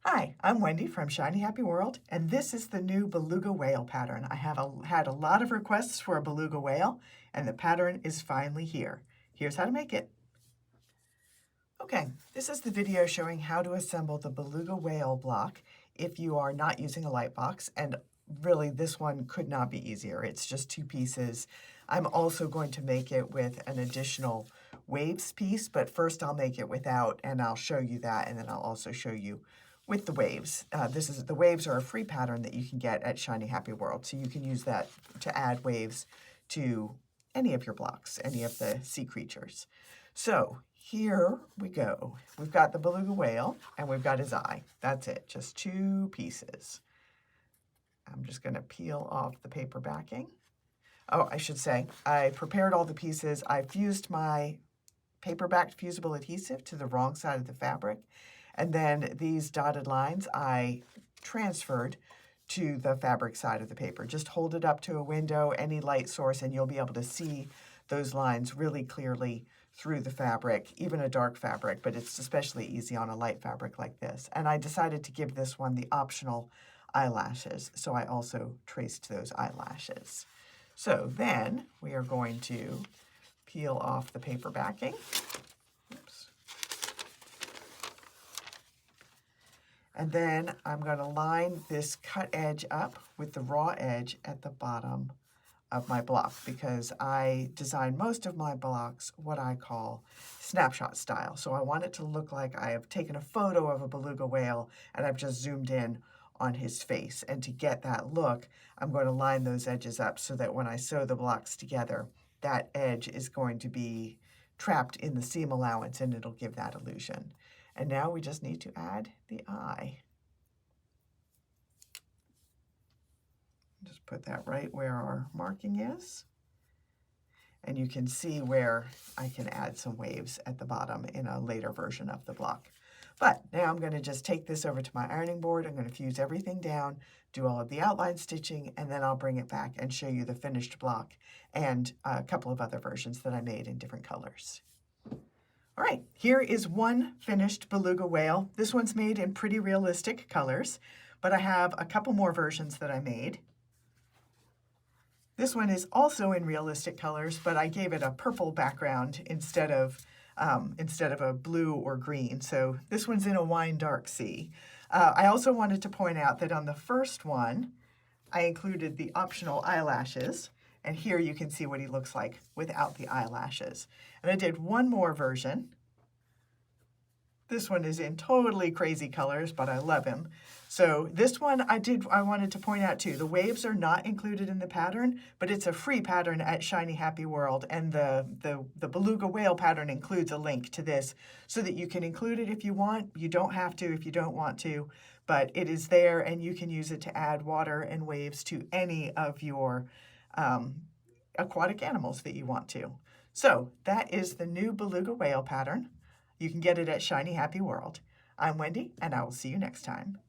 Hi, I'm Wendy from Shiny Happy World, and this is the new Beluga whale pattern. I have had a lot of requests for a beluga whale, and the pattern is finally here. Here's how to make it. Okay, this is the video showing how to assemble the beluga whale block if you are not using a light box, and really this one could not be easier. It's just two pieces. I'm also going to make it with an additional waves piece, but first I'll make it without, and I'll show you that, and then I'll also show you with the waves. The waves are a free pattern that you can get at Shiny Happy World, so you can use that to add waves to any of your blocks, any of the sea creatures. So here we go. We've got the beluga whale and we've got his eye. That's it, just two pieces. I'm just going to peel off the paper backing. Oh, I should say, I prepared all the pieces. I fused my paper-backed fusible adhesive to the wrong side of the fabric. And then these dotted lines I transferred to the fabric side of the paper. Just hold it up to a window, any light source, and you'll be able to see those lines really clearly through the fabric, even a dark fabric, but it's especially easy on a light fabric like this. And I decided to give this one the optional eyelashes, so I also traced those eyelashes. So then we are going to peel off the paper backing. Oops. And then I'm going to line this cut edge up with the raw edge at the bottom of my block, because I design most of my blocks what I call snapshot style. So I want it to look like I have taken a photo of a beluga whale and I've just zoomed in on his face. And to get that look, I'm going to line those edges up so that when I sew the blocks together, that edge is going to be trapped in the seam allowance and it'll give that illusion. And now we just need to add the eye. Just put that right where our marking is. And you can see where I can add some waves at the bottom in a later version of the block. But now I'm going to just take this over to my ironing board. I'm going to fuse everything down, do all of the outline stitching, and then I'll bring it back and show you the finished block and a couple of other versions that I made in different colors. All right, here is one finished beluga whale. This one's made in pretty realistic colors, but I have a couple more versions that I made. This one is also in realistic colors, but I gave it a purple background instead of a blue or green. So this one's in a wine dark sea. I also wanted to point out that on the first one, I included the optional eyelashes. And here you can see what he looks like without the eyelashes. And I did one more version. This one is in totally crazy colors, but I love him. So this one I wanted to point out too. The waves are not included in the pattern, but it's a free pattern at Shiny Happy World, and the beluga whale pattern includes a link to this so that you can include it if you want. You don't have to if you don't want to, but it is there and you can use it to add water and waves to any of your aquatic animals that you want to. So that is the new beluga whale pattern. You can get it at Shiny Happy World. I'm Wendy, and I will see you next time.